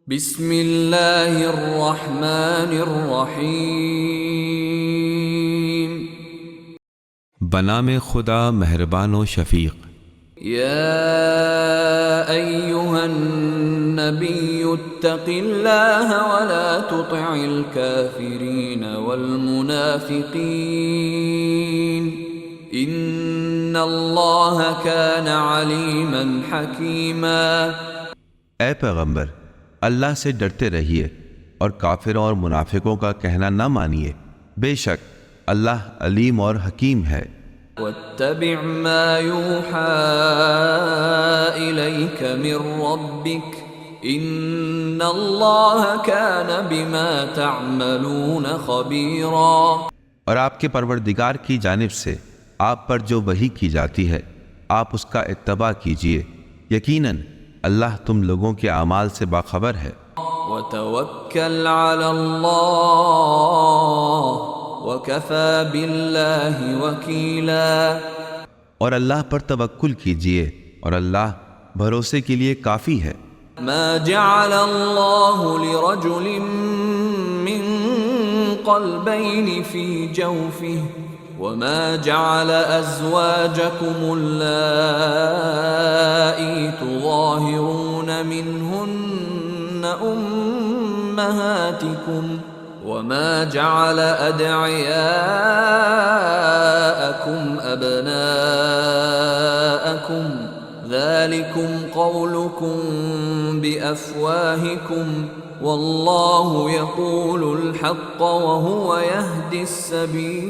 بسم اللہ الرحمن الرحیم بنام خدا مہربان و شفیق۔ یا ایہا النبی اتق اللہ ولا تطع الكافرین والمنافقین ان اللہ کان علیما حکیما۔ اے پیغمبر، اللہ سے ڈرتے رہیے اور کافروں اور منافقوں کا کہنا نہ مانیے، بے شک اللہ علیم اور حکیم ہے۔ واتبع ما یوحى الیک من ربک ان اللہ کان بما تعملون خبیرا۔ اور آپ کے پروردگار کی جانب سے آپ پر جو وحی کی جاتی ہے آپ اس کا اتباع کیجیے، یقیناً اللہ تم لوگوں کے اعمال سے باخبر ہے۔ وتوکل علی اللہ وکفی باللہ وکیلا۔ اور اللہ پر توکل کیجیے اور اللہ بھروسے کے لیے کافی ہے۔ ما جعل اللہ لرجل من قلبین فی جوفہ وما جعل ازواجکم اللائی تظاہرون منہن امہاتکم وما جعل ادعیاءکم ابناءکم ذالکم قولکم بافواہکم واللہ یقول الحق وہو یہدی السبیل۔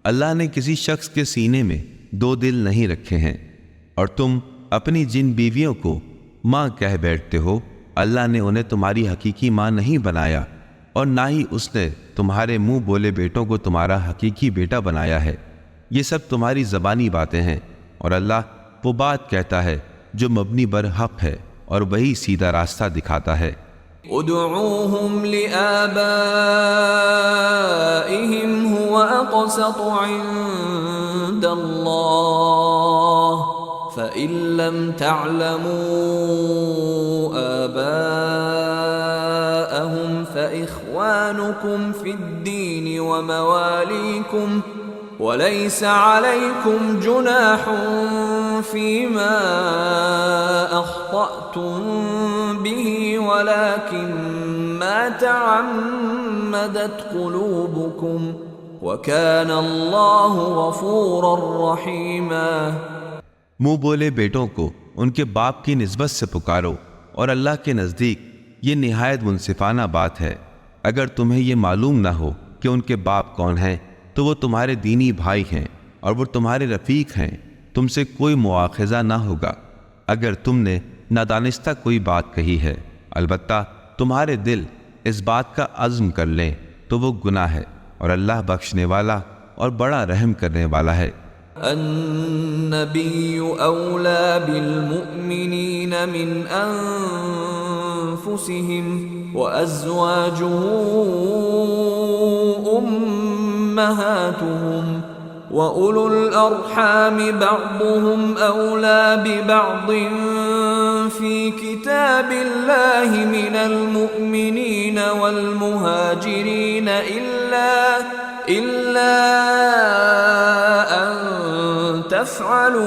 اللہ نے کسی شخص کے سینے میں دو دل نہیں رکھے ہیں، اور تم اپنی جن بیویوں کو ماں کہہ بیٹھتے ہو، اللہ نے انہیں تمہاری حقیقی ماں نہیں بنایا، اور نہ ہی اس نے تمہارے منہ بولے بیٹوں کو تمہارا حقیقی بیٹا بنایا ہے۔ یہ سب تمہاری زبانی باتیں ہیں، اور اللہ وہ بات کہتا ہے جو مبنی بر حق ہے، اور وہی سیدھا راستہ دکھاتا ہے۔ ادعوهم لآبائهم هو اقسط عند الله فإن لم تعلموا آباءهم فإخوانكم في الدين ومواليكم وليس عليكم جناح فيما أخطأتم به ولكن ما تعمدت قلوبكم وكان الله غفورا رحيما۔ منہ بولے بیٹوں کو ان کے باپ کی نسبت سے پکارو، اور اللہ کے نزدیک یہ نہایت منصفانہ بات ہے۔ اگر تمہیں یہ معلوم نہ ہو کہ ان کے باپ کون ہیں تو وہ تمہارے دینی بھائی ہیں اور وہ تمہارے رفیق ہیں، تم سے کوئی مواخذہ نہ ہوگا اگر تم نے نادانستہ کوئی بات کہی ہے، البتہ تمہارے دل اس بات کا عزم کر لیں تو وہ گناہ ہے، اور اللہ بخشنے والا اور بڑا رحم کرنے والا ہے۔ النبی اولا بالمؤمنین من انفسهم وازواجه امہاتهم وَأُولُو الْأَرْحَامِ بَعْضُهُمْ أَوْلَى بِبَعْضٍ فِي كِتَابِ اللَّهِ مِنَ الْمُؤْمِنِينَ وَالْمُهَاجِرِينَ إِلَّا أَن تَفْعَلُوا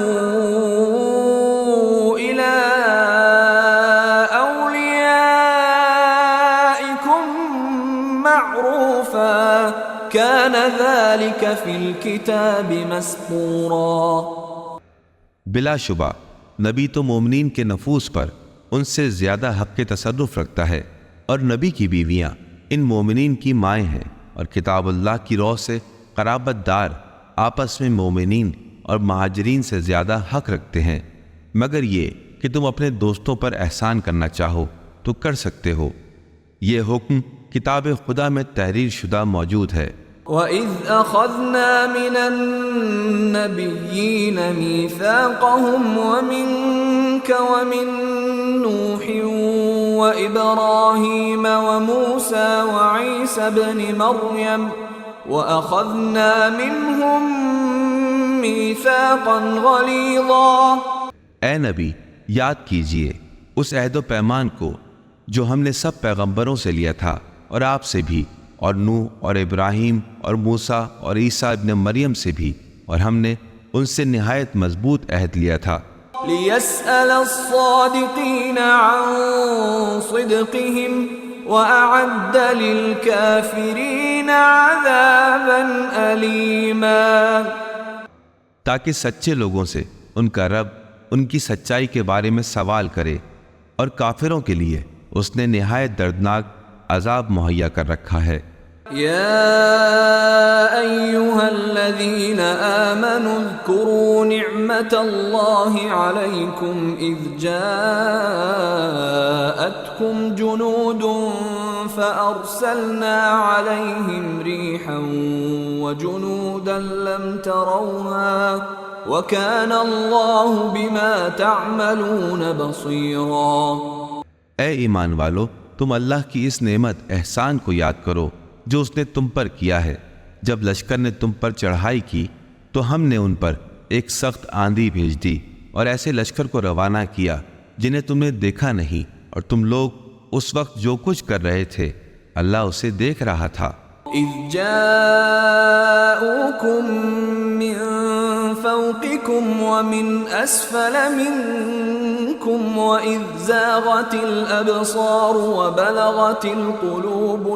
إِلَى أَوْلِيَائِكُمْ مَعْرُوفًا كَانَ ذَلِكَ فِي الْكِتَابِ مَسْطُورًا۔ بلا شبہ نبی تو مومنین کے نفوس پر ان سے زیادہ حق کے تصرف رکھتا ہے، اور نبی کی بیویاں ان مومنین کی مائیں ہیں، اور کتاب اللہ کی روح سے قرابت دار آپس میں مومنین اور مہاجرین سے زیادہ حق رکھتے ہیں، مگر یہ کہ تم اپنے دوستوں پر احسان کرنا چاہو تو کر سکتے ہو۔ یہ حکم کتاب خدا میں تحریر شدہ موجود ہے۔ وَإِذْ أَخَذْنَا مِنَ النَّبِيِّينَ مِيثَاقَهُمْ وَمِنْكَ وَمِنْ نُوحٍ وَإِبْرَاهِيمَ وَمُوسَى وَعِيسَى ابْنِ مَرْيَمَ وَأَخَذْنَا مِنْهُمْ مِيثَاقًا غَلِيظًا۔ اے نبی، یاد کیجئے اس عہد و پیمان کو جو ہم نے سب پیغمبروں سے لیا تھا اور آپ سے بھی، اور نوح اور ابراہیم اور موسیٰ اور عیسیٰ ابن مریم سے بھی، اور ہم نے ان سے نہایت مضبوط عہد لیا تھا۔ لِيَسْأَلَ الصَّادِقِينَ عَن صِدْقِهِمْ وَأَعَدَّ لِلْكَافِرِينَ عَذَابًا أَلِيمًا، تاکہ سچے لوگوں سے ان کا رب ان کی سچائی کے بارے میں سوال کرے، اور کافروں کے لیے اس نے نہایت دردناک عذاب مہیا کر رکھا ہے۔ يا أيها الذين آمنوا اذكروا نعمة الله عليكم إذ جاءتكم جنود فأرسلنا عليهم ريحا وجنودا لم تروها وكان الله بما تعملون بصيرا۔ اے ایمان والو، تم اللہ کی اس نعمت احسان کو یاد کرو جو اس نے تم پر کیا ہے۔ جب لشکر نے تم پر چڑھائی کی تو ہم نے ان پر ایک سخت آندھی بھیج دی اور ایسے لشکر کو روانہ کیا جنہیں تم نے دیکھا نہیں، اور تم لوگ اس وقت جو کچھ کر رہے تھے اللہ اسے دیکھ رہا تھا۔ اذ جاءوكم من فوقكم ومن اسفل منكم واذ زاغت الابصار وبلغت القلوب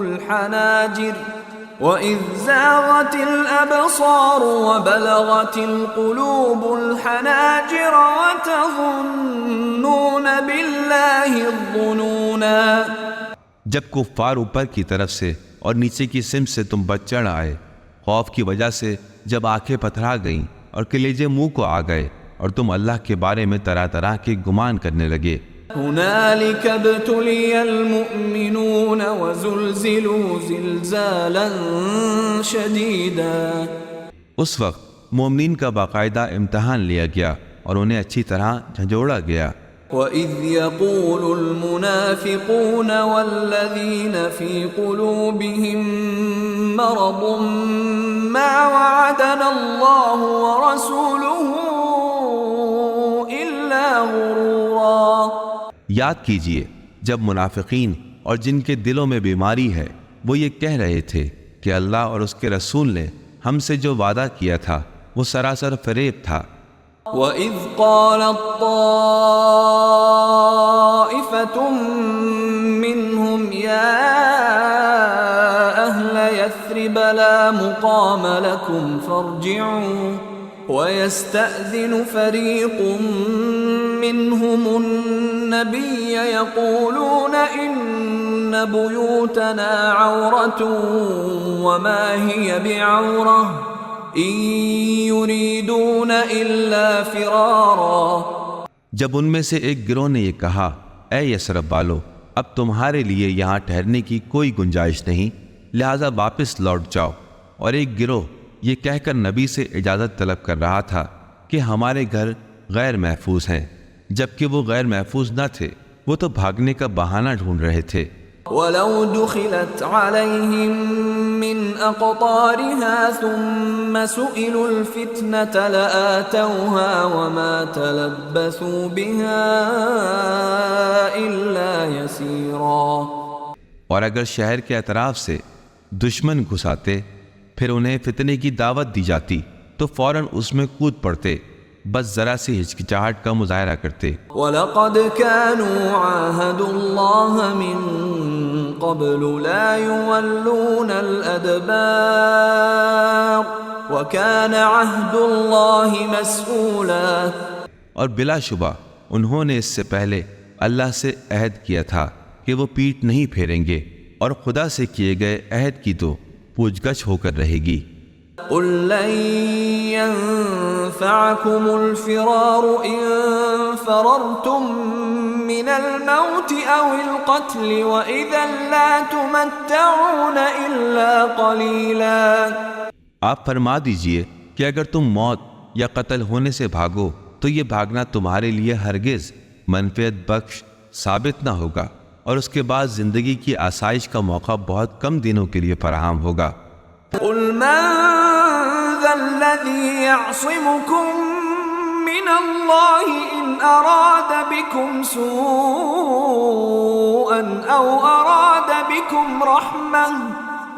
الحناجر وتظنون بالله الظنونا۔ جب کفار اوپر کی طرف سے اور نیچے کی سمت سے تم پر چڑھ آئے، خوف کی وجہ سے جب آنکھیں پتھرا گئیں اور کلیجے منہ کو آ گئے، اور تم اللہ کے بارے میں طرح طرح کے گمان کرنے لگے۔ هنالك ابتلي المؤمنون وزلزلوا زلزالا شديدا۔ اس وقت مومنین کا باقاعدہ امتحان لیا گیا اور انہیں اچھی طرح جھنجھوڑا گیا۔ وَإِذْ يَقُولُ الْمُنَافِقُونَ وَالَّذِينَ فِي قُلُوبِهِم مَّرَضٌ مَّا وَعَدَنَا اللَّهُ وَرَسُولُهُ إِلَّا غُرُورًا۔ یاد کیجئے جب منافقین اور جن کے دلوں میں بیماری ہے وہ یہ کہہ رہے تھے کہ اللہ اور اس کے رسول نے ہم سے جو وعدہ کیا تھا وہ سراسر فریب تھا۔ وَإِذْ قَالَتْ طَائِفَةٌ مِّنْهُمْ يَا أَهْلَ يَثْرِبَ لَا مُقَامَ لَكُمْ فَارْجِعُوا وَيَسْتَأْذِنُ فَرِيقٌ مِّنْهُمُ النَّبِيَّ يَقُولُونَ إِنَّ بُيُوتَنَا عَوْرَةٌ وَمَا هِيَ بِعَوْرَةٍ إِن يُرِيدُونَ إِلَّا فِرَارًا۔ جب ان میں سے ایک گروہ نے یہ کہا، اے یثرب والو، اب تمہارے لیے یہاں ٹھہرنے کی کوئی گنجائش نہیں، لہذا واپس لوٹ جاؤ، اور ایک گروہ یہ کہہ کر نبی سے اجازت طلب کر رہا تھا کہ ہمارے گھر غیر محفوظ ہیں، جبکہ وہ غیر محفوظ نہ تھے، وہ تو بھاگنے کا بہانہ ڈھونڈ رہے تھے۔ وَلَوْ دُخِلَتْ عَلَيْهِمْ مِنْ أَقْطَارِهَا ثُمَّ سُئِلُوا الْفِتْنَةَ لَآتَوْهَا وَمَا تَلَبَّثُوا بِهَا إِلَّا يَسِيرًا۔ اور اگر شہر کے اطراف سے دشمن گھس آتے پھر انہیں فتنے کی دعوت دی جاتی تو فوراً اس میں کود پڑتے، بس ذرا سی ہچکچاہٹ کا مظاہرہ کرتے۔ وَلَقَدْ كَانُوا عَاهَدُوا اللَّهَ مِن قَبْلُ لَا يُوَلُّونَ الْأَدْبَارَ وَكَانَ عَهْدُ اللَّهِ مَسْئُولًا۔ اور بلا شبہ انہوں نے اس سے پہلے اللہ سے عہد کیا تھا کہ وہ پیٹھ نہیں پھیریں گے، اور خدا سے کیے گئے عہد کی تو پوچھ گچھ ہو کر رہے گی۔ قُل لَّن يَنفَعَكُمُ الْفِرَارُ إِن فَرَرْتُم مِّنَ الْمَوْتِ أَوِ الْقَتْلِ وَإِذًا لَّا تُمَتَّعُونَ إِلَّا قَلِيلًا۔ آپ فرما دیجئے کہ اگر تم موت یا قتل ہونے سے بھاگو تو یہ بھاگنا تمہارے لیے ہرگز منفعت بخش ثابت نہ ہوگا، اور اس کے بعد زندگی کی آسائش کا موقع بہت کم دنوں کے لیے فراہم ہوگا۔ قُلْ مَن ذَا الَّذِي يَعْصِمُكُم مِّنَ من الله إن أراد بكم سوءا أو أراد بكم رحمة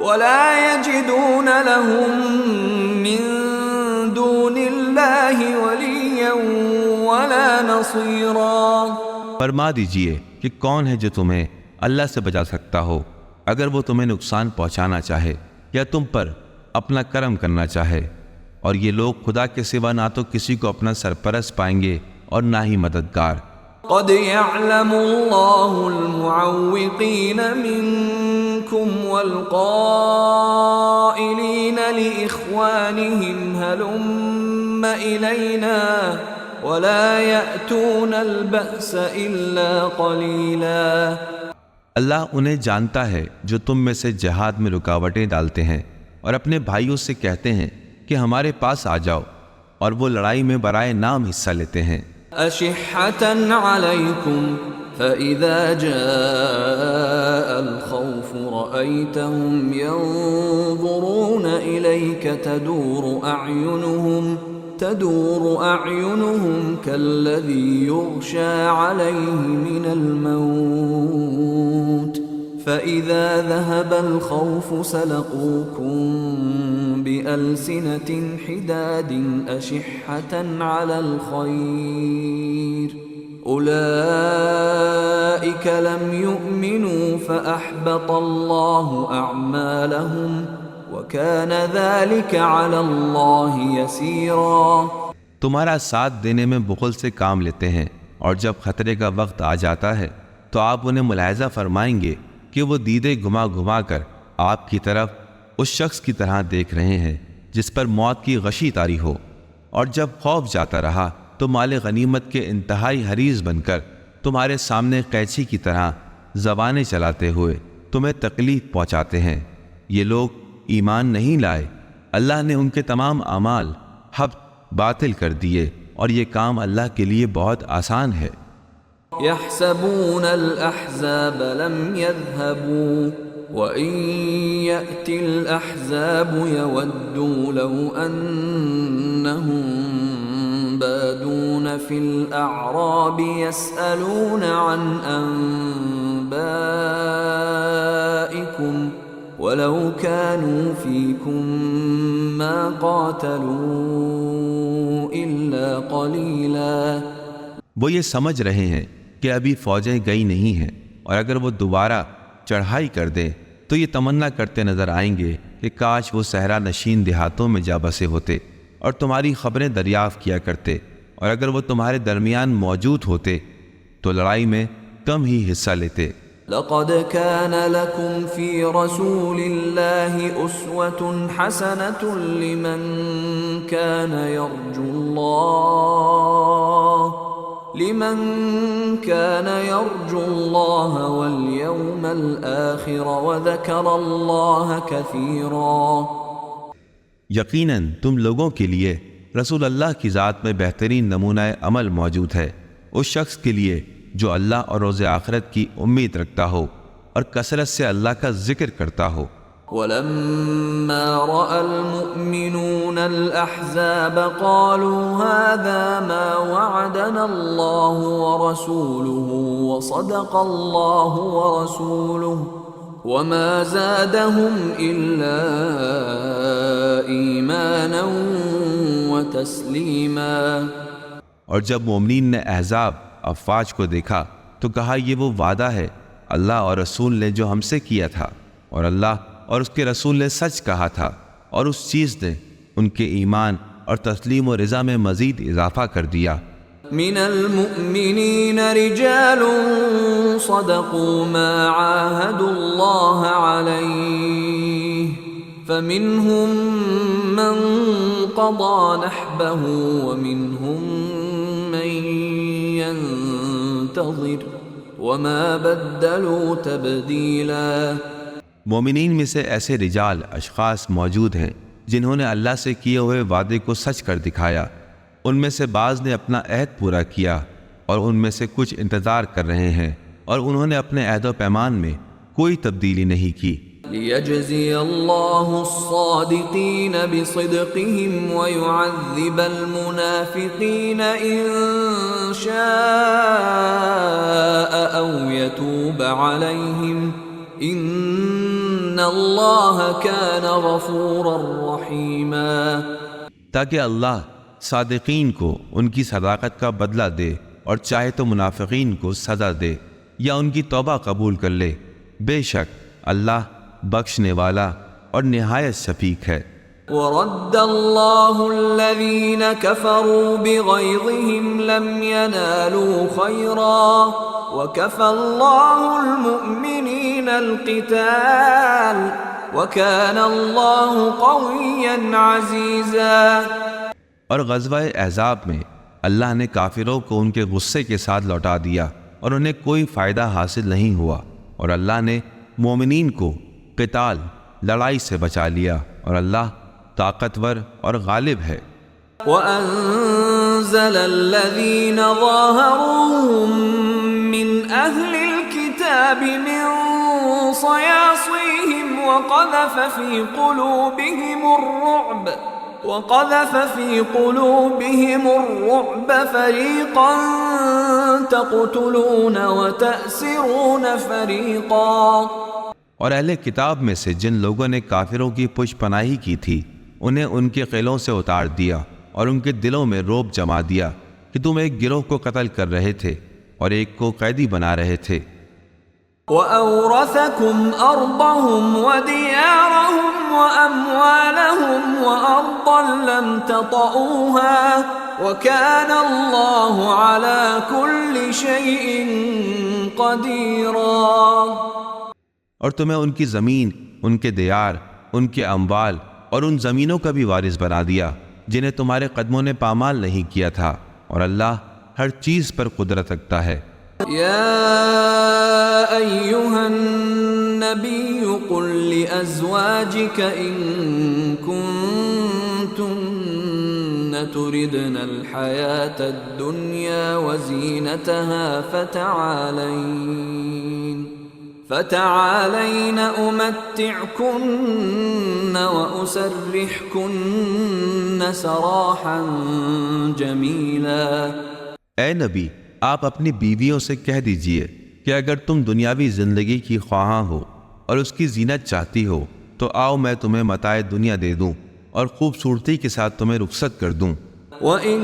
ولا يجدون لهم من دون الله وليا ولا نصيرا۔ فرما دیجئے کہ کون ہے جو تمہیں اللہ سے بچا سکتا ہو اگر وہ تمہیں نقصان پہنچانا چاہے یا تم پر اپنا کرم کرنا چاہے، اور یہ لوگ خدا کے سوا نہ تو کسی کو اپنا سرپرست پائیں گے اور نہ ہی مددگار۔ قد يعلم الله المعوقين منكم والقائلين لإخوانهم هلم إلينا ولا يأتون البأس إلا قليلا۔ اللہ انہیں جانتا ہے جو تم میں سے جہاد میں رکاوٹیں ڈالتے ہیں اور اپنے بھائیوں سے کہتے ہیں کہ ہمارے پاس آ جاؤ، اور وہ لڑائی میں برائے نام حصہ لیتے ہیں۔ أشحة عليكم فإذا جاء الخوف رأيتهم ينظرون إليك تدور أعينهم كالذي يغشى عليه من الموت فإذا ذهب الخوف سلقوكم بألسنة حداد أشحة على الخير أولئك لم يؤمنوا فأحبط الله أعمالهم وَكَانَ ذَلِكَ عَلَى اللَّهِ يَسِيرًا۔ تمہارا ساتھ دینے میں بخل سے کام لیتے ہیں، اور جب خطرے کا وقت آ جاتا ہے تو آپ انہیں ملاحظہ فرمائیں گے کہ وہ دیدے گھما گھما کر آپ کی طرف اس شخص کی طرح دیکھ رہے ہیں جس پر موت کی غشی طاری ہو، اور جب خوف جاتا رہا تو مال غنیمت کے انتہائی حریص بن کر تمہارے سامنے قینچی کی طرح زبانیں چلاتے ہوئے تمہیں تکلیف پہنچاتے ہیں۔ یہ لوگ ایمان نہیں لائے، اللہ نے ان کے تمام اعمال حبط باطل کر دیے، اور یہ کام اللہ کے لیے بہت آسان ہے۔ يحسبون الأحزاب لم يذهبوا وإن يأتي الأحزاب يودوا لو أنهم بادون في الأعراب يسألون عن أنبائكم وَلَوْ كَانُوا فِيكُمْ مَا قَاتَلُوا إِلَّا قَلِيلًا۔ وہ یہ سمجھ رہے ہیں کہ ابھی فوجیں گئی نہیں ہیں، اور اگر وہ دوبارہ چڑھائی کر دیں تو یہ تمنا کرتے نظر آئیں گے کہ کاش وہ صحرا نشین دیہاتوں میں جا بسے ہوتے اور تمہاری خبریں دریافت کیا کرتے، اور اگر وہ تمہارے درمیان موجود ہوتے تو لڑائی میں کم ہی حصہ لیتے۔ لقد كان لكم في رسول الله أسوة حسنة لمن كان يرجو الله واليوم الآخر وذكر الله كثيرا۔ یقیناً تم لوگوں کے لیے رسول اللہ کی ذات میں بہترین نمونہ عمل موجود ہے، اس شخص کے لیے جو اللہ اور روز آخرت کی امید رکھتا ہو اور کثرت سے اللہ کا ذکر کرتا ہو۔ وَلَمَّا رَأَى الْمُؤْمِنُونَ الْأَحْزَابَ قَالُوا هَذَا مَا وَعَدَنَا اللَّهُ وَرَسُولُهُ وَصَدَقَ اللَّهُ وَرَسُولُهُ وَمَا زَادَهُمْ إِلَّا إِيمَانًا وَتَسْلِيمًا۔ اور جب مومنین نے احزاب افواج کو دیکھا تو کہا یہ وہ وعدہ ہے اللہ اور رسول نے جو ہم سے کیا تھا، اور اللہ اور اس کے رسول نے سچ کہا تھا، اور اس چیز نے ان کے ایمان اور تسلیم و رضا میں مزید اضافہ کر دیا۔ من المؤمنین رجال صدقوا ما عاهدوا الله عليه فمنهم من قضى نحبه ومنهم من ينتظر وما بدلوا تبدیلا۔ مومنین میں سے ایسے رجال اشخاص موجود ہیں جنہوں نے اللہ سے کیے ہوئے وعدے کو سچ کر دکھایا، ان میں سے بعض نے اپنا عہد پورا کیا اور ان میں سے کچھ انتظار کر رہے ہیں، اور انہوں نے اپنے عہد و پیمان میں کوئی تبدیلی نہیں کی۔ ليجزي الله الصادقين بصدقهم ويعذب المنافقين إن شاء أو يتوب عليهم إن الله كان غفورا رحيما. تاکہ اللہ صادقین کو ان کی صداقت کا بدلہ دے اور چاہے تو منافقین کو سزا دے یا ان کی توبہ قبول کر لے. بے شک اللہ بخشنے والا اور نہایت شفیق ہے. ورد الله الذين كفروا بغيظهم لم ينالوا خيرا وكفى الله المؤمنين القتال وكان الله قويا عزيزا. اور غزوہ احزاب میں اللہ نے کافروں کو ان کے غصے کے ساتھ لوٹا دیا اور انہیں کوئی فائدہ حاصل نہیں ہوا، اور اللہ نے مومنین کو قتال لڑائی سے بچا لیا، اور اللہ طاقتور اور غالب ہے. وَأَنزَلَ الَّذِينَ ظَاهَرُوهُم مِّنْ أَهْلِ الْكِتَابِ مِنْ صَيَاصِيهِمْ وَقَذَفَ فِي قُلُوبِهِمُ الرُّعْبَ فَرِيقًا تَقْتُلُونَ وَتَأْسِرُونَ فَرِيقًا. اور اہل کتاب میں سے جن لوگوں نے کافروں کی پشت پناہی کی تھی انہیں ان کے قلعوں سے اتار دیا اور ان کے دلوں میں رعب جما دیا کہ تم ایک گروہ کو قتل کر رہے تھے اور ایک کو قیدی بنا رہے تھے. وَأَوْرَثَكُمْ أَرْضَهُمْ وَدِيَارَهُمْ وَأَمْوَالَهُمْ وَأَرْضًا لَمْ تَطَئُوهَا وَكَانَ اللَّهُ عَلَى كُلِّ شَيْءٍ قَدِيرًا. اور تمہیں ان کی زمین، ان کے دیار، ان کے اموال اور ان زمینوں کا بھی وارث بنا دیا جنہیں تمہارے قدموں نے پامال نہیں کیا تھا، اور اللہ ہر چیز پر قدرت رکھتا ہے. يا أيها النبي قل لأزواجك إن كنتن تردن الحياة الدنيا وزينتها فتعالين أمتعكن وأسرحكن سراحا جميلا. اے نبی، آپ اپنی بیویوں سے کہہ دیجئے کہ اگر تم دنیاوی زندگی کی خواہاں ہو اور اس کی زینت چاہتی ہو تو آؤ میں تمہیں متاع دنیا دے دوں اور خوبصورتی کے ساتھ تمہیں رخصت کر دوں. وَإِن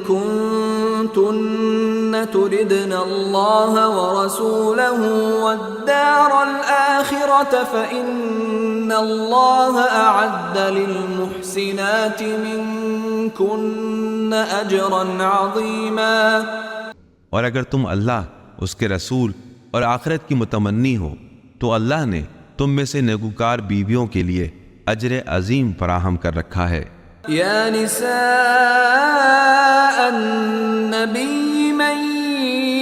كُنتُنَّ تُرِدْنَ اللَّهَ وَرَسُولَهُ وَالدَّارَ الْآخِرَةَ فَإِنَّ اللَّهَ أَعَدَّ لِلْمُحْسِنَاتِ مِنكُنَّ أَجْرًا عَظِيمًا. اور اگر تم اللہ، اس کے رسول اور آخرت کی متمنی ہو تو اللہ نے تم میں سے نیکوکار بیویوں کے لیے اجر عظیم فراہم کر رکھا ہے. یا نساء النبی من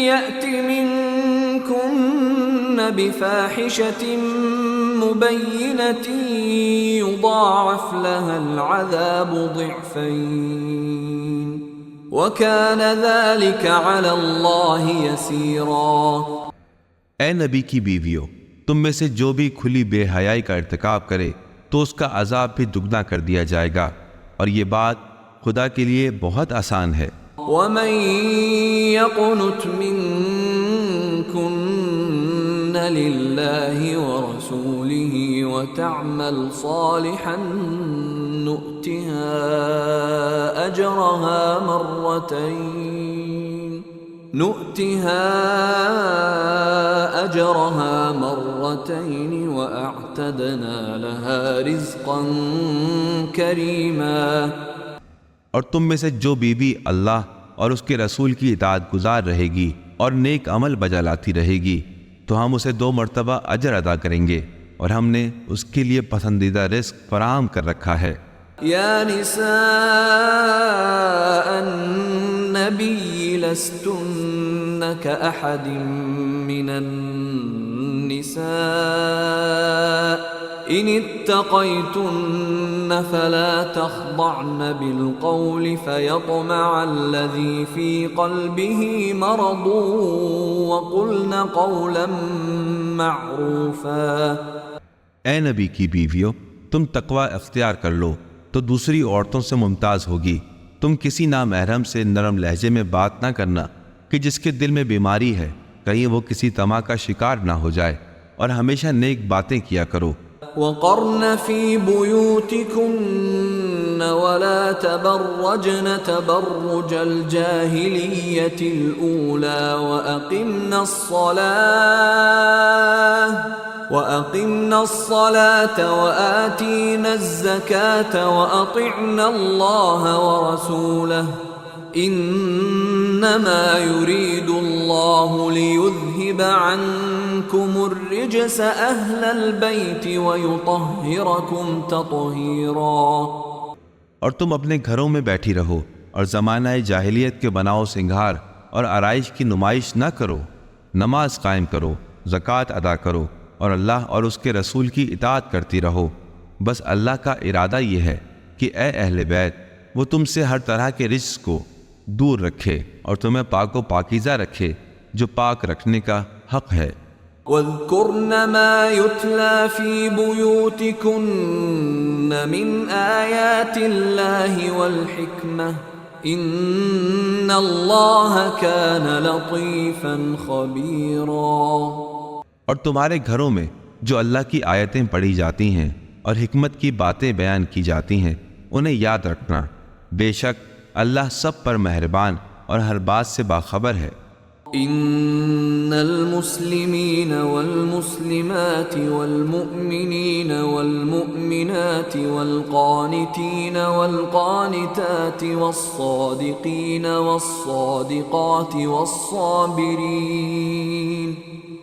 یأت منکن بفاحشة مبینة یضاعف لها العذاب ضعفین وَكَانَ ذَلِكَ عَلَى اللَّهِ يَسِيرًا. اے نبی کی بیویوں، تم میں سے جو بھی کھلی بے حیائی کا ارتکاب کرے تو اس کا عذاب بھی دگنا کر دیا جائے گا، اور یہ بات خدا کے لیے بہت آسان ہے. وَمَن يَقْنُتْ مِنكُنَّ لِلَّهِ وَرَسُولِهِ وَتَعْمَلْ صَالِحًا نُؤْتِهَا أَجْرَهَا مَرَّتَيْنِ وَأَعْتَدْنَا لَهَا رِزْقًا كَرِيمًا. اور تم میں سے جو بیوی اللہ اور اس کے رسول کی اطاعت گزار رہے گی اور نیک عمل بجا لاتی رہے گی تو ہم اسے 2 مرتبہ اجر ادا کریں گے، اور ہم نے اس کے لیے پسندیدہ رزق فراہم کر رکھا ہے. یا نساء النبی لستن كأحد من النساء ان اتقيتن فلا تخضعن بالقول فيطمع الذي في قلبه مرض وقلن قولا معروفا. اے نبی کی بیویوں، تم تقوی اختیار کر لو تو دوسری عورتوں سے ممتاز ہوگی۔ تم کسی نامحرم سے نرم لہجے میں بات نہ کرنا کہ جس کے دل میں بیماری ہے، کہیں وہ کسی طمع کا شکار نہ ہو جائے، اور ہمیشہ نیک باتیں کیا کرو۔ وقرن في بيوتكن ولا تبرجن تبرج الجاهلية الأولى وأقمنا الصلاة وآتينا الزكاة وأطعنا الله ورسوله إنما يريد الله ليذهب عنكم الرجس أهل البيت ويطهركم تطهيرا۔ اور تم اپنے گھروں میں بیٹھی رہو اور زمانہ جاہلیت کے بناؤ سنگھار اور آرائش کی نمائش نہ کرو، نماز قائم کرو، زکوٰۃ ادا کرو، اور اللہ اور اس کے رسول کی اطاعت کرتی رہو۔ بس اللہ کا ارادہ یہ ہے کہ اے اہل بیت، وہ تم سے ہر طرح کے رجس کو دور رکھے اور تمہیں پاک و پاکیزہ رکھے جو پاک رکھنے کا حق ہے۔ وَاذْكُرْنَ مَا يُتْلَى فِي بُيُوتِكُنَّ مِنْ آيَاتِ اللَّهِ وَالْحِكْمَةِ إِنَّ اللَّهَ كَانَ لَطِيفًا خَبِيرًا۔ اور تمہارے گھروں میں جو اللہ کی آیتیں پڑھی جاتی ہیں اور حکمت کی باتیں بیان کی جاتی ہیں انہیں یاد رکھنا، بے شک اللہ سب پر مہربان اور ہر بات سے باخبر ہے۔ ان المسلمین والمسلمات والمؤمنین والمؤمنات والقانتین والقانتات والصادقین والصادقات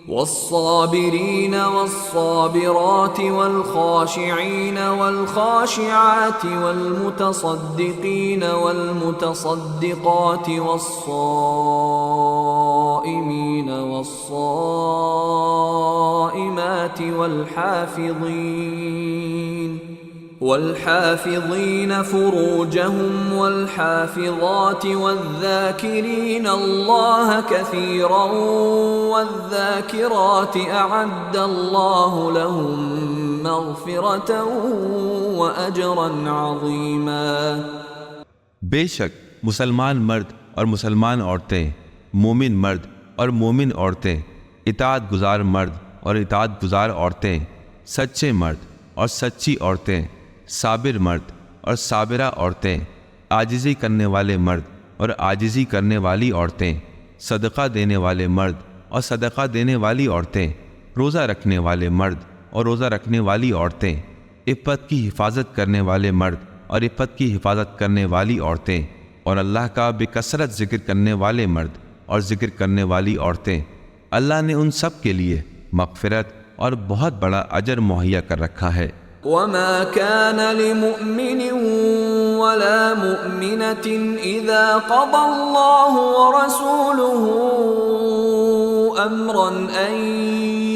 والصابرين والصابرات والخاشعين والخاشعات والمتصدقين والمتصدقات والصائمين والصائمات والحافظين فروجهم والحافظات والذاكرين الله كثيرا والذاكرات أعد الله لهم مغفرة وأجرا عظيما۔ بے شک مسلمان مرد اور مسلمان عورتیں، مومن مرد اور مومن عورتیں، اطاعت گزار مرد اور اطاعت گزار عورتیں، سچے مرد اور سچی عورتیں، صابر مرد اور صابرہ عورتیں، عاجزی کرنے والے مرد اور عاجزی کرنے والی عورتیں، صدقہ دینے والے مرد اور صدقہ دینے والی عورتیں، روزہ رکھنے والے مرد اور روزہ رکھنے والی عورتیں، عفت کی حفاظت کرنے والے مرد اور عفت کی حفاظت کرنے والی عورتیں، اور اللہ کا بکثرت ذکر کرنے والے مرد اور ذکر کرنے والی عورتیں۔ اللہ نے ان سب کے لیے مغفرت اور بہت بڑا اجر مہیا کر رکھا ہے۔ وما كان لمؤمن ولا مؤمنة إذا قضى الله ورسوله أمرا أن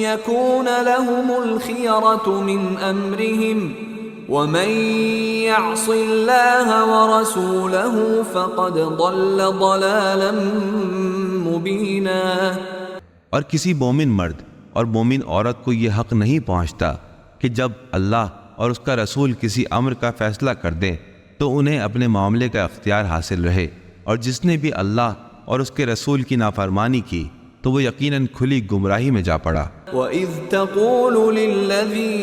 يكون لهم الخيرة من أمرهم ومن يعص الله ورسوله فقد ضل ضلالا مبينا۔ اور کسی مومن مرد اور مومن عورت کو یہ حق نہیں پہنچتا کہ جب اللہ اور اس کا رسول کسی امر کا فیصلہ کر دیں تو انہیں اپنے معاملے کا اختیار حاصل رہے، اور جس نے بھی اللہ اور اس کے رسول کی نافرمانی کی تو وہ یقیناً کھلی گمراہی میں جا پڑا۔ وَإِذْ تَقُولُ لِلَّذِي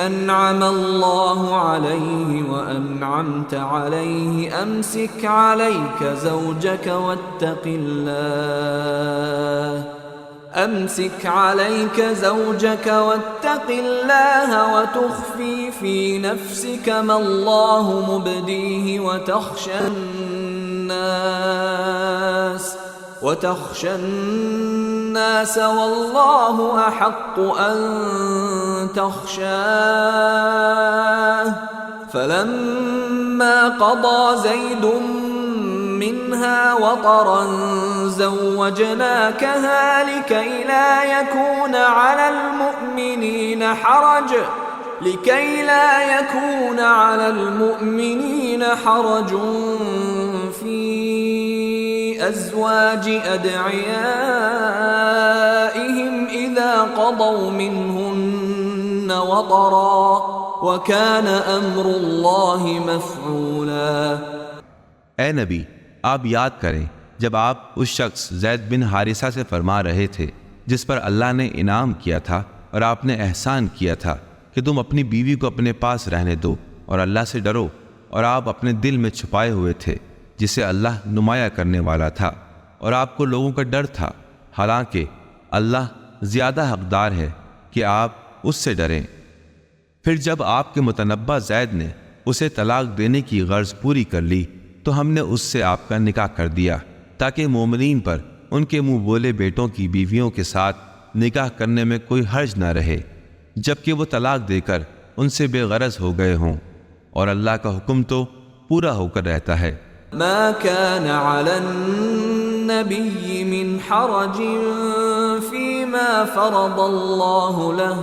أَنْعَمَ اللَّهُ عَلَيْهِ وَأَنْعَمْتَ عَلَيْهِ أَمْسِكْ عَلَيْكَ زَوْجَكَ وَاتَّقِ اللَّهَ وَتُخْفِي فِي نَفْسِكَ مَا اللَّهُ مُبْدِيهِ وتخشى الناس والله أحق أن تخشاه فلما قضى زيد منها وطرا زوجناكها لكي لا يكون على المؤمنين حرج في أزواج أدعيائهم إذا قضوا منهن وطرا وكان أمر الله مفعولا۔ اے نبی، آپ یاد کریں جب آپ اس شخص زید بن حارثہ سے فرما رہے تھے جس پر اللہ نے انعام کیا تھا اور آپ نے احسان کیا تھا کہ تم اپنی بیوی کو اپنے پاس رہنے دو اور اللہ سے ڈرو، اور آپ اپنے دل میں چھپائے ہوئے تھے جسے اللہ نمایاں کرنے والا تھا، اور آپ کو لوگوں کا ڈر تھا، حالانکہ اللہ زیادہ حقدار ہے کہ آپ اس سے ڈریں۔ پھر جب آپ کے متنبہ زید نے اسے طلاق دینے کی غرض پوری کر لی تو ہم نے اس سے آپ کا نکاح کر دیا تاکہ مومنین پر ان کے منہ بولے بیٹوں کی بیویوں کے ساتھ نکاح کرنے میں کوئی حرج نہ رہے جبکہ وہ طلاق دے کر ان سے بے غرض ہو گئے ہوں، اور اللہ کا حکم تو پورا ہو کر رہتا ہے۔ ما كان على النبي من حرج فيما فرض الله له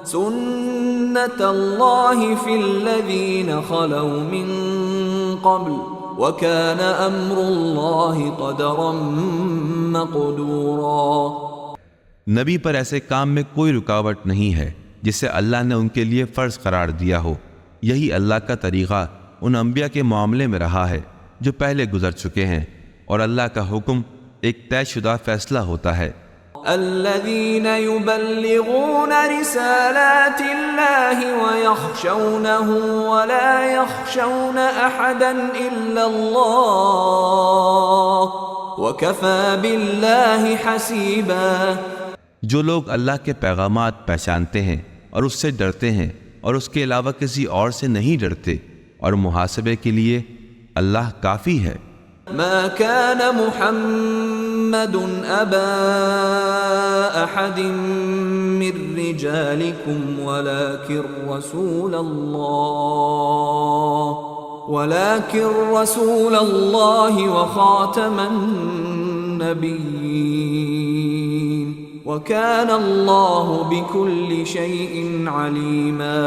سنة الله في الذين خلوا من قبل وكان أمر الله قدرا مقدورا۔ نبی پر ایسے کام میں کوئی رکاوٹ نہیں ہے جسے اللہ نے ان کے لیے فرض قرار دیا ہو، یہی اللہ کا طریقہ ان انبیاء کے معاملے میں رہا ہے جو پہلے گزر چکے ہیں، اور اللہ کا حکم ایک طے شدہ فیصلہ ہوتا ہے۔ الذين يبلغون رسالات الله ويخشونه ولا يخشون أحدا إلا الله وكفى بالله حسيبا۔ جو لوگ اللہ کے پیغامات پہچانتے ہیں اور اس سے ڈرتے ہیں اور اس کے علاوہ کسی اور سے نہیں ڈرتے، اور محاسبے کے لیے اللہ کافی ہے۔ ما كان محمد أبا أحد من رجالكم ولكن رسول الله وخاتم النبيين وكان الله بكل شيء عليما۔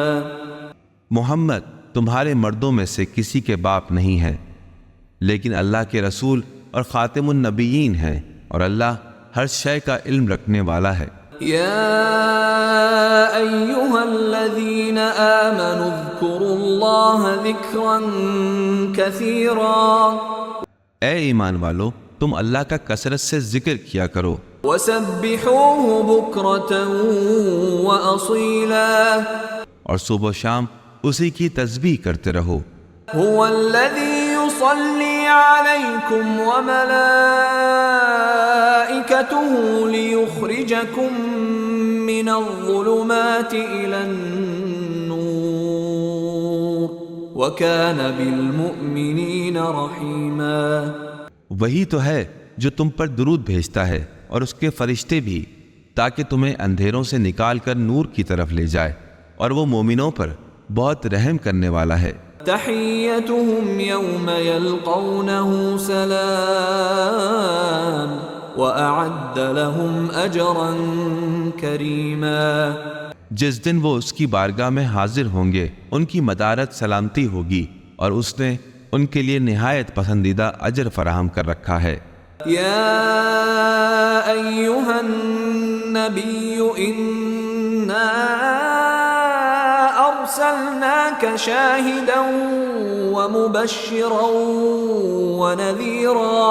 محمد تمہارے مردوں میں سے کسی کے باپ نہیں ہے، لیکن اللہ کے رسول اور خاتم النبیین ہیں، اور اللہ ہر شے کا علم رکھنے والا ہے۔ يا أيها الذين آمنوا اذكروا الله ذكرا كثيرا۔ اے ایمان والو، تم اللہ کا کثرت سے ذکر کیا کرو، وسبحوه بكرة وأصيلا۔ اور صبح و شام اسی کی تسبیح کرتے رہو۔ هو الذي يصلي عليكم وملائكته ليخرجكم من الظلمات إلى النور وكان بالمؤمنين رحيما۔ وہی تو ہے جو تم پر درود بھیجتا ہے اور اس کے فرشتے بھی، تاکہ تمہیں اندھیروں سے نکال کر نور کی طرف لے جائے، اور وہ مومنوں پر بہت رحم کرنے والا ہے۔ تحيتهم يوم يلقونه سلام وأعد لهم أجرا كريما۔ جس دن وہ اس کی بارگاہ میں حاضر ہوں گے ان کی مدارت سلامتی ہوگی، اور اس نے ان کے لیے نہایت پسندیدہ اجر فراہم کر رکھا ہے۔ يا أيها النبي إنا أرسلناك شاهدا ومبشرا ونذيرا۔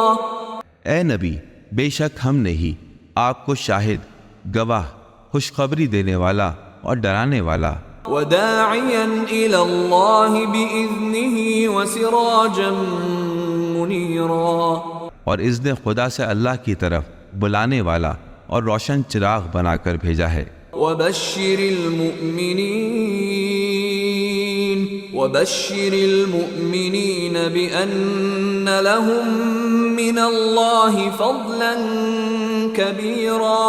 اے نبی، بے شک ہم نے ہی آپ کو شاہد، گواہ، خوشخبری دینے والا اور ڈرانے والا، وداعيا إلى الله بإذنه وسراجا منيرا۔ اور اذن خدا سے اللہ کی طرف بلانے والا اور روشن چراغ بنا کر بھیجا ہے۔ وبشر المؤمنين بأن لهم من الله فضلا كبيرا۔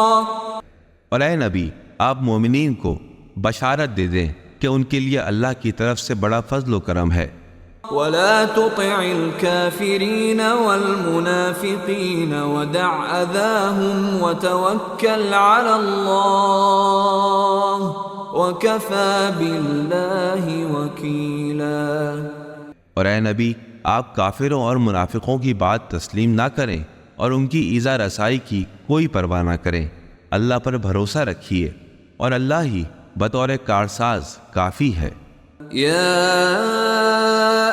اور اے نبی، آپ مومنین کو بشارت دے دیں کہ ان کے لیے اللہ کی طرف سے بڑا فضل و کرم ہے۔ ولا تطع الكافرين والمنافقين ودع أذاهم وتوكل على الله وكفى بالله وكيلا۔ اور اے نبی، آپ کافروں اور منافقوں کی بات تسلیم نہ کریں اور ان کی ایذا رسائی کی کوئی پرواہ نہ کریں، اللہ پر بھروسہ رکھیے، اور اللہ ہی بطور کارساز کافی ہے۔ يا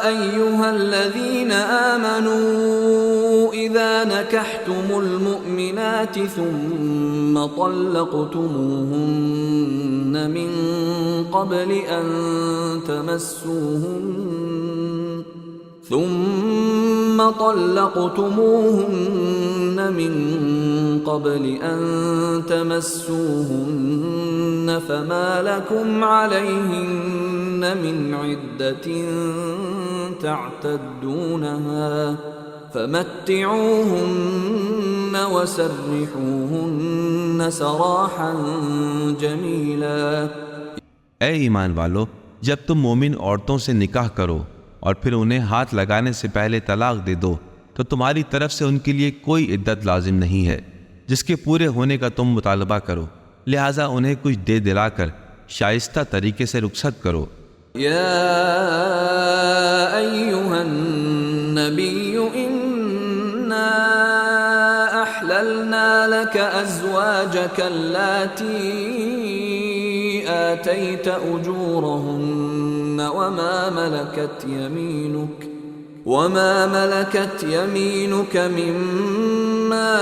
أيها الذين آمنوا إذا نكحتم المؤمنات ثم طلقتموهن من قبل أن تمسوهن فما لكم عليهن من عدة تعتدونها فمتعوهن وسرحوهن سراحا جميلا۔ اے ایمان والو، جب تم مومن عورتوں سے نکاح کرو اور پھر انہیں ہاتھ لگانے سے پہلے طلاق دے دو تو تمہاری طرف سے ان کے لیے کوئی عدت لازم نہیں ہے جس کے پورے ہونے کا تم مطالبہ کرو، لہٰذا انہیں کچھ دے دلا کر شائستہ طریقے سے رخصت کرو۔ يا أيها النبي إنا أحللنا لك أزواجك اللاتي آتيت أجورهن وما ملكت يمينك مما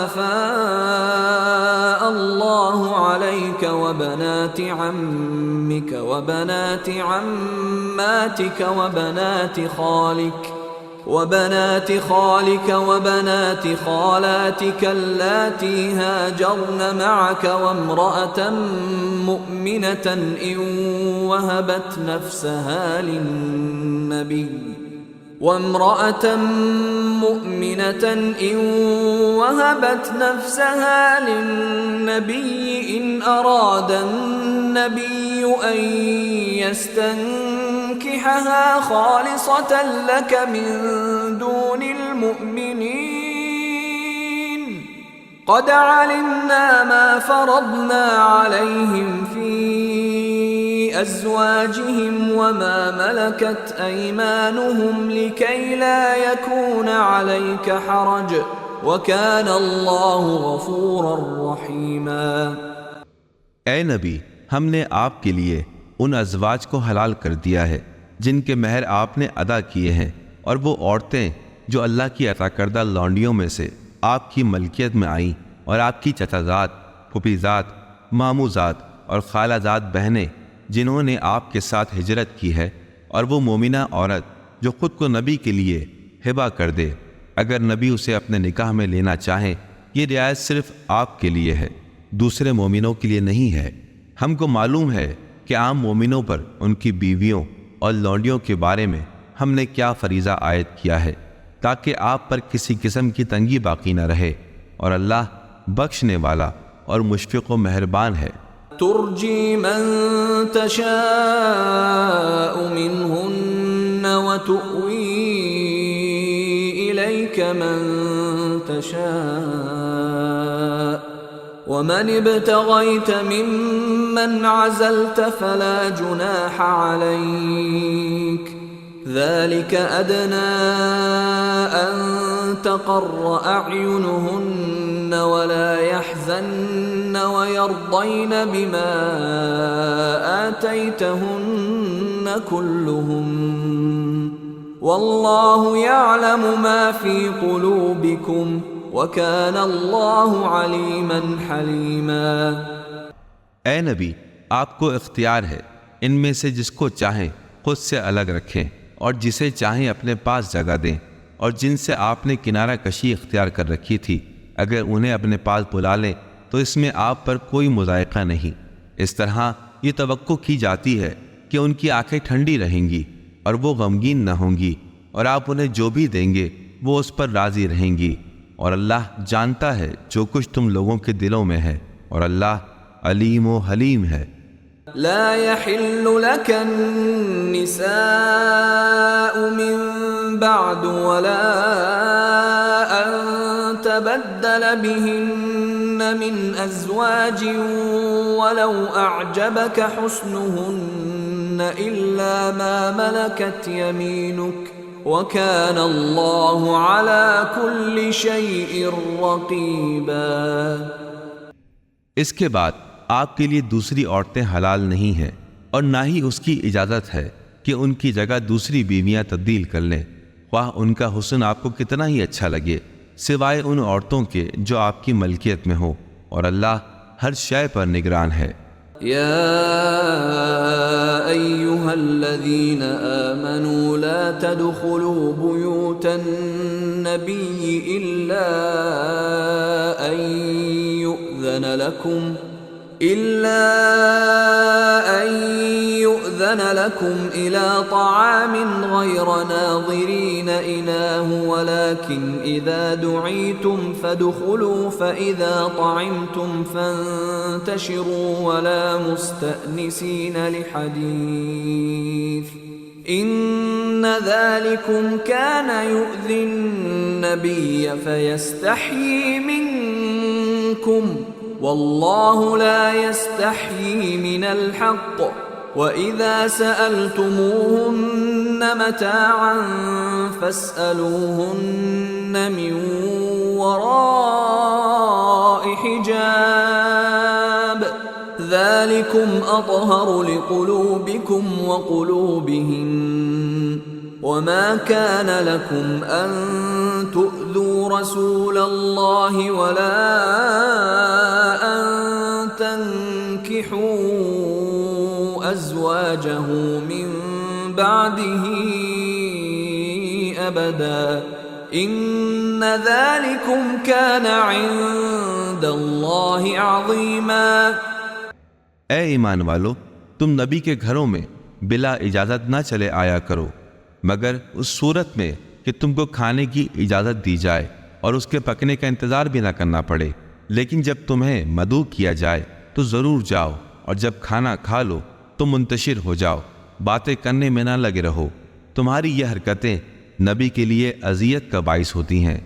أفاء الله عليك وبنات عمك وبنات عماتك وبنات خالك وبنات خالاتك اللاتي هاجرن معك وامرأة مؤمنة إن وهبت نفسها للنبي إن أراد النبي أن يستنكحها خالصة لك من دون المؤمنين قد علمنا ما فرضنا عليهم في أزواجهم وما ملكت أيمانهم لكي لا يكون عليك حرج وكان الله غفورا رحيما۔ اے نبی، ہم نے آپ کے لیے ان ازواج کو حلال کر دیا ہے جن کے مہر آپ نے ادا کیے ہیں، اور وہ عورتیں جو اللہ کی عطا کردہ لونڈیوں میں سے آپ کی ملکیت میں آئیں اور آپ کی چچا زاد، پھوپھی زاد، ماموں زاد اور خالہ زاد بہنیں جنہوں نے آپ کے ساتھ ہجرت کی ہے، اور وہ مومنہ عورت جو خود کو نبی کے لیے ہبہ کر دے اگر نبی اسے اپنے نکاح میں لینا چاہیں۔ یہ رعایت صرف آپ کے لیے ہے، دوسرے مومنوں کے لیے نہیں ہے۔ ہم کو معلوم ہے کہ عام مومنوں پر ان کی بیویوں اور لونڈیوں کے بارے میں ہم نے کیا فریضہ عائد کیا ہے تاکہ آپ پر کسی قسم کی تنگی باقی نہ رہے، اور اللہ بخشنے والا اور مشفق و مہربان ہے۔ ترجی من تشاء منہن وتؤوی الیک من تشاء ومن ابتغیت ممن عزلت فلا جناح علیک ذلك أدنى أن تقر أعينهن ولا يحزن ويرضين بما آتيتهن كلهم والله يعلم ما في قلوبكم وكان الله عليما حليما۔ اے نبی، آپ کو اختیار ہے ان میں سے جس کو چاہیں خود سے الگ رکھیں اور جسے چاہیں اپنے پاس جگہ دیں، اور جن سے آپ نے کنارہ کشی اختیار کر رکھی تھی اگر انہیں اپنے پاس بلا لیں تو اس میں آپ پر کوئی مضائقہ نہیں۔ اس طرح یہ توقع کی جاتی ہے کہ ان کی آنکھیں ٹھنڈی رہیں گی اور وہ غمگین نہ ہوں گی، اور آپ انہیں جو بھی دیں گے وہ اس پر راضی رہیں گی، اور اللہ جانتا ہے جو کچھ تم لوگوں کے دلوں میں ہے، اور اللہ علیم و حلیم ہے۔ لا يحل لك النساء من بعد ولا أن تبدل بهن من أزواج ولو أعجبك حسنهن إلا ما ملكت يمينك وكان الله على كل شيء رقيبا۔ اس کے بعد آپ کے لیے دوسری عورتیں حلال نہیں ہیں اور نہ ہی اس کی اجازت ہے کہ ان کی جگہ دوسری بیویاں تبدیل کر لیں، خواہ ان کا حسن آپ کو کتنا ہی اچھا لگے، سوائے ان عورتوں کے جو آپ کی ملکیت میں ہوں، اور اللہ ہر شے پر نگران ہے۔ يا أيها الذين آمنوا لا تدخلوا بيوت النبي إلا أن يؤذن لكم إلى طعام غير ناظرين إناه ولكن إذا دعيتم فادخلوا فإذا طعمتم فانتشروا ولا مستأنسين لحديث إن ذلكم كان يؤذي النبي فيستحيي منكم والله لا يستحيي من الحق وإذا سألتموهن متاعا فاسألوهن من وراء حجاب ذلكم أطهر لقلوبكم وقلوبهن وما كان لكم أن تؤذوا رسول الله ولا أن تنكحوا أزواجه من بعده أبدا إن ذلكم كان عند الله عظيما۔ اے ایمان والو، تم نبی کے گھروں میں بلا اجازت نہ چلے آیا کرو مگر اس صورت میں کہ تم کو کھانے کی اجازت دی جائے اور اس کے پکنے کا انتظار بھی نہ کرنا پڑے، لیکن جب تمہیں مدعو کیا جائے تو ضرور جاؤ، اور جب کھانا کھا لو تو منتشر ہو جاؤ، باتیں کرنے میں نہ لگے رہو۔ تمہاری یہ حرکتیں نبی کے لیے اذیت کا باعث ہوتی ہیں،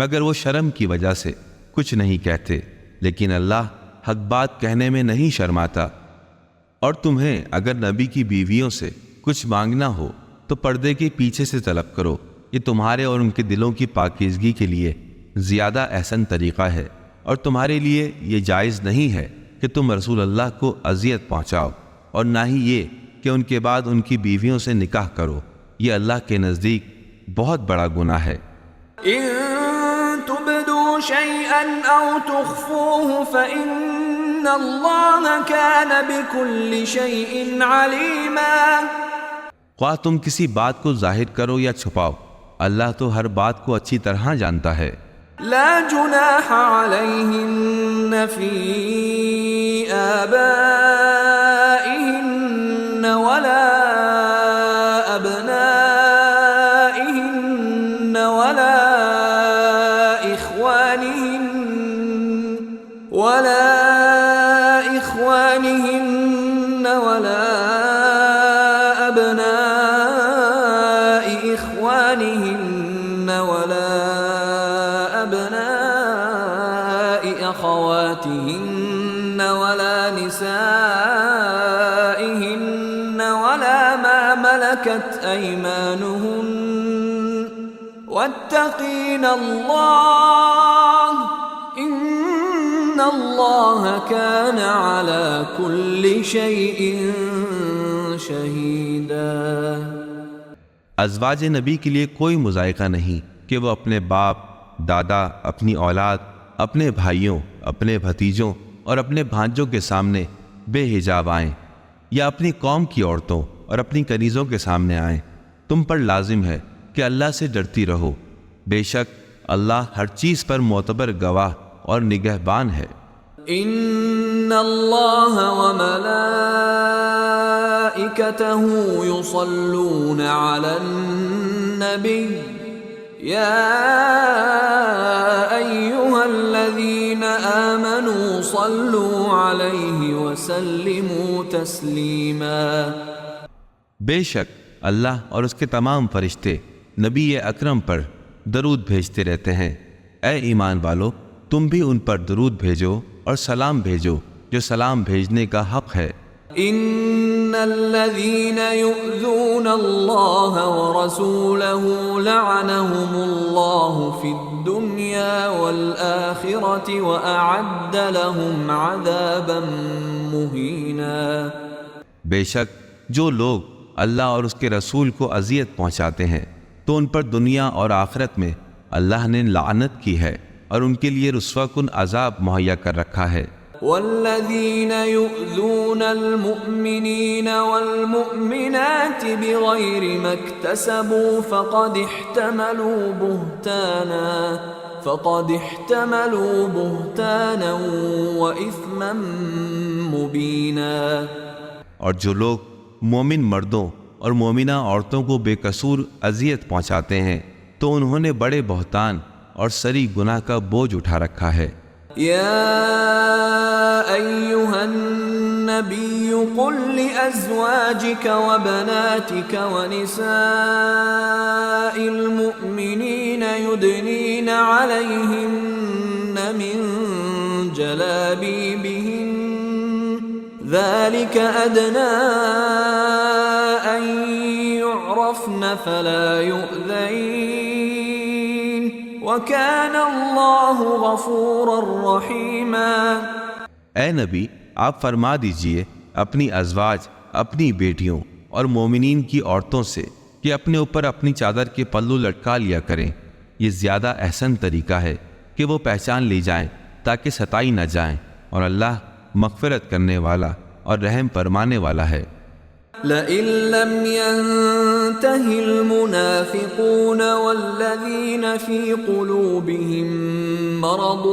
مگر وہ شرم کی وجہ سے کچھ نہیں کہتے، لیکن اللہ حق بات کہنے میں نہیں شرماتا۔ اور تمہیں اگر نبی کی بیویوں سے کچھ مانگنا ہو تو پردے کے پیچھے سے طلب کرو، یہ تمہارے اور ان کے دلوں کی پاکیزگی کے لیے زیادہ احسن طریقہ ہے، اور تمہارے لیے یہ جائز نہیں ہے کہ تم رسول اللہ کو اذیت پہنچاؤ، اور نہ ہی یہ کہ ان کے بعد ان کی بیویوں سے نکاح کرو، یہ اللہ کے نزدیک بہت بڑا گناہ ہے۔ إن تبدوا شيئا أو تخفوه فإن الله كان بكل شيء عليما۔ خواہ تم کسی بات کو ظاہر کرو یا چھپاؤ، اللہ تو ہر بات کو اچھی طرح جانتا ہے۔ لا جناح عليهن في آبائهن ولا أبنائهن ولا إخوانهن ولا أبناء إخوانهن ولا أبناء أخواتهن ولا نسائهن ولا ما ملكت أيمانهن واتقين الله إن الله كان على كل شيء شهيدا۔ ازواج نبی کے لیے کوئی مذائقہ نہیں کہ وہ اپنے باپ، دادا، اپنی اولاد، اپنے بھائیوں، اپنے بھتیجوں اور اپنے بھانجوں کے سامنے بے حجاب آئیں، یا اپنی قوم کی عورتوں اور اپنی کنیزوں کے سامنے آئیں۔ تم پر لازم ہے کہ اللہ سے ڈرتی رہو، بے شک اللہ ہر چیز پر معتبر گواہ اور نگہبان ہے۔ ان اللہ وملائکتہ یصلون علی النبی یا ایہا الذین آمنوا صلوا علیہ وسلموا تسلیما۔ بے شک اللہ اور اس کے تمام فرشتے نبی اکرم پر درود بھیجتے رہتے ہیں۔ اے ایمان والو، تم بھی ان پر درود بھیجو اور سلام بھیجو جو سلام بھیجنے کا حق ہے، ان الذين يؤذون الله ورسوله لعنهم الله في الدنيا والآخرة وأعد لهم عذابا مهينا۔ بے شک جو لوگ اللہ اور اس کے رسول کو اذیت پہنچاتے ہیں تو ان پر دنیا اور آخرت میں اللہ نے لعنت کی ہے اور ان کے لیے رسوا کن عذاب مہیا کر رکھا ہے۔ والذین یؤذون المؤمنین والمؤمنات بغیر ما اکتسبوا فقد احتملوا بہتانا وإثما مبینا۔ اور جو لوگ مومن مردوں اور مومنہ عورتوں کو بے قصور اذیت پہنچاتے ہیں تو انہوں نے بڑے بہتان اور سری گناہ کا بوجھ اٹھا رکھا ہے۔ یا ایہا النبی قل لأزواجک وبناتک ونساء المؤمنین یدنین علیہن من جلابیبہن ذلك أدنى أن يعرفن فلا يؤذين وكان الله غفورا رحيما۔ اے نبی آپ فرما دیجئے اپنی ازواج اپنی بیٹیوں اور مومنین کی عورتوں سے کہ اپنے اوپر اپنی چادر کے پلو لٹکا لیا کریں، یہ زیادہ احسن طریقہ ہے کہ وہ پہچان لی جائیں تاکہ ستائی نہ جائیں، اور اللہ مغفرت کرنے والا اور رحم فرمانے والا ہے۔ لئن لم ينته المنافقون والذين في قلوبهم مرض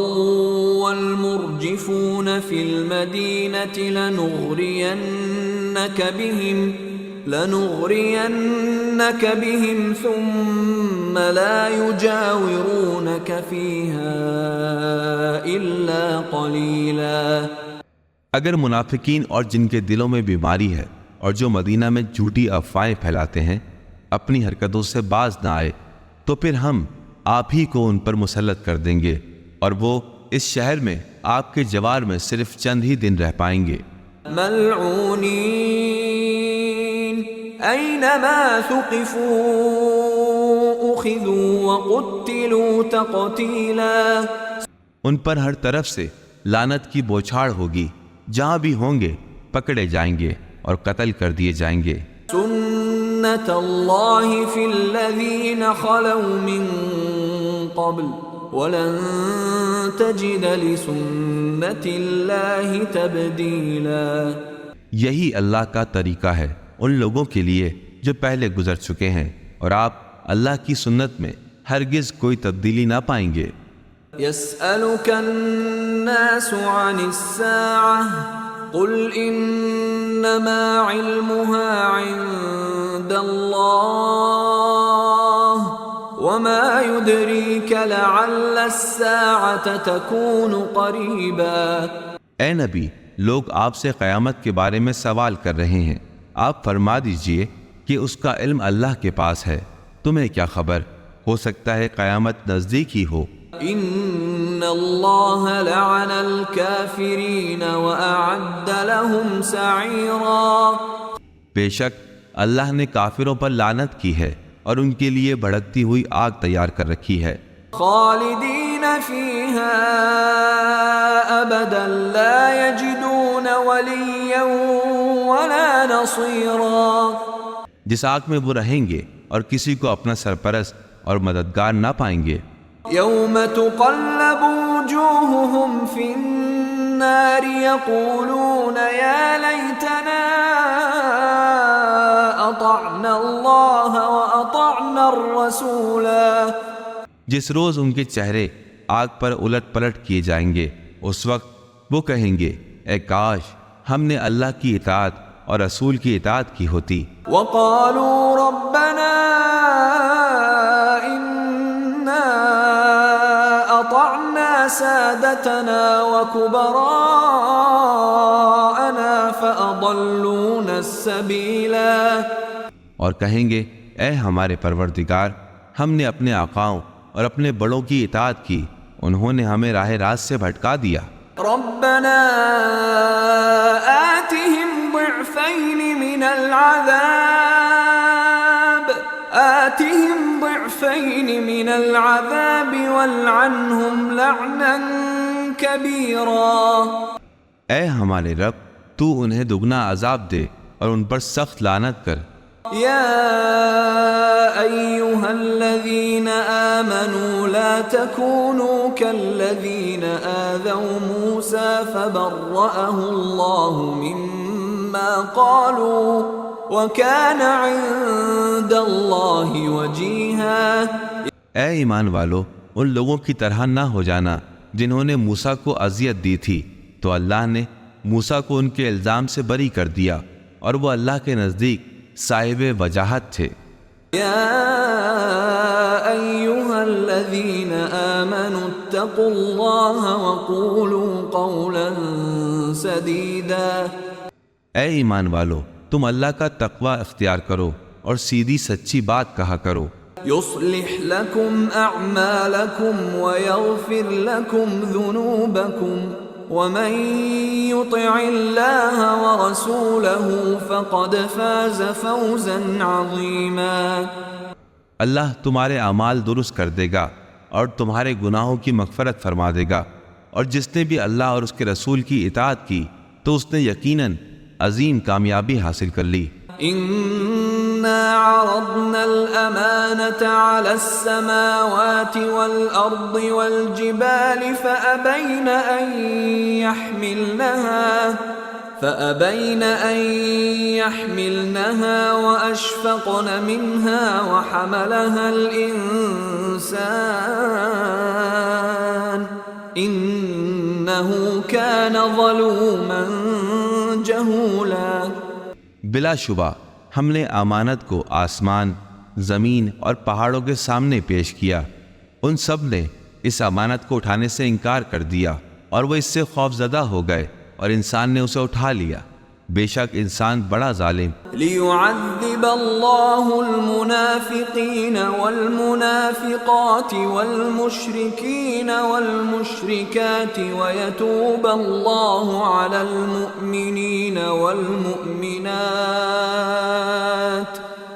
والمرجفون في المدينة لنغرينك بهم ثم لا يجاورونك فيها إلا قليلا۔ اگر منافقین اور جن کے دلوں میں بیماری ہے اور جو مدینہ میں جھوٹی افواہیں پھیلاتے ہیں اپنی حرکتوں سے باز نہ آئے تو پھر ہم آپ ہی کو ان پر مسلط کر دیں گے، اور وہ اس شہر میں آپ کے جوار میں صرف چند ہی دن رہ پائیں گے۔ ملعونین اینما ثقفوا اخذوا وقتلوا تقتیلا۔ ان پر ہر طرف سے لعنت کی بوچھاڑ ہوگی، جہاں بھی ہوں گے پکڑے جائیں گے اور قتل کر دیے جائیں گے۔ سنت اللہ فی الذین خلوا من قبل ولن تجد لسنت اللہ تبدیلا۔ یہی اللہ کا طریقہ ہے ان لوگوں کے لیے جو پہلے گزر چکے ہیں، اور آپ اللہ کی سنت میں ہرگز کوئی تبدیلی نہ پائیں گے۔ يسألك الناس عن الساعة قل إنما علمها عند الله وما يدريك لعل الساعة تكون قريبا۔ اے نبی لوگ آپ سے قیامت کے بارے میں سوال کر رہے ہیں، آپ فرما دیجئے کہ اس کا علم اللہ کے پاس ہے، تمہیں کیا خبر، ہو سکتا ہے قیامت نزدیک ہی ہو۔ ان اللہ لعن الکافرین واعد لهم سعیرا۔ بے شک اللہ نے کافروں پر لعنت کی ہے اور ان کے لیے بھڑکتی ہوئی آگ تیار کر رکھی ہے۔ خالدین فیہا ابدا لا یجدون ولیا ولا نصیرا۔ جس آگ میں وہ رہیں گے اور کسی کو اپنا سرپرست اور مددگار نہ پائیں گے۔ یوم تقلب وجوہہم فی النار یقولون یا لیتنا اطعنا اللہ واطعنا الرسولا۔ جس روز ان کے چہرے آگ پر الٹ پلٹ کیے جائیں گے، اس وقت وہ کہیں گے اے کاش ہم نے اللہ کی اطاعت اور رسول کی اطاعت کی ہوتی۔ وقالوا ربنا انا اطعنا سادتنا وكبراءنا فاضلونا السبیلا۔ اور کہیں گے اے ہمارے پروردگار، ہم نے اپنے آقاؤں اور اپنے بڑوں کی اطاعت کی، انہوں نے ہمیں راہ راست سے بھٹکا دیا۔ ربنا آتهم ضعفين من العذاب آتهم ضعفين من العذاب والعنهم لعنا كبيرا۔ اے ہمارے رب تو انہیں دگنا عذاب دے اور ان پر سخت لعنت کر۔ يا أيها الذين آمنوا لا تكونوا كالذين آذوا موسى فبرأه الله مما قالوا وكان عند الله وجيها۔ اے ایمان والو، ان لوگوں کی طرح نہ ہو جانا جنہوں نے موسیٰ کو اذیت دی تھی، تو اللہ نے موسیٰ کو ان کے الزام سے بری کر دیا اور وہ اللہ کے نزدیک صاحب وجاہت تھے۔ يا أيها الذين آمنوا اتقوا الله وقولوا قولا سديدا۔ اے ایمان والو، تم اللہ کا تقوی اختیار کرو اور سیدھی سچی بات کہا کرو۔ يصلح لكم أعمالكم ويغفر لكم ذنوبكم ومن يطع الله ورسوله فقد فاز فوزا عظيما۔ اللہ تمہارے اعمال درست کر دے گا اور تمہارے گناہوں کی مغفرت فرما دے گا، اور جس نے بھی اللہ اور اس کے رسول کی اطاعت کی تو اس نے یقیناً عظیم کامیابی حاصل کر لی۔ إنا عرضنا الأمانة على السماوات والأرض والجبال فأبين أن يحملنها وأشفقن منها وحملها الإنسان إنه كان ظلوما جهولا۔ بلا شبہ ہم نے امانت کو آسمان، زمین اور پہاڑوں کے سامنے پیش کیا، ان سب نے اس امانت کو اٹھانے سے انکار کر دیا اور وہ اس سے خوف زدہ ہو گئے اور انسان نے اسے اٹھا لیا۔ بے شک انسان بڑا ظالم۔ ليعذب الله المنافقين والمنافقات والمشركين والمشركات ويتوب الله على المؤمنين والمؤمنات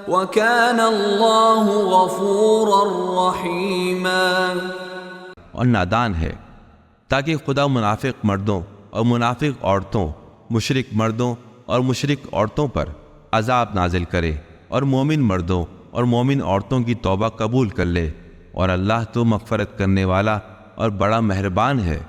وكان الله غفورا رحيما۔ اور نادان ہے تاکہ خدا منافق مردوں اور منافق عورتوں، مشرک مردوں اور مشرک عورتوں پر عذاب نازل کرے اور مومن مردوں اور مومن عورتوں کی توبہ قبول کر لے، اور اللہ تو مغفرت کرنے والا اور بڑا مہربان ہے۔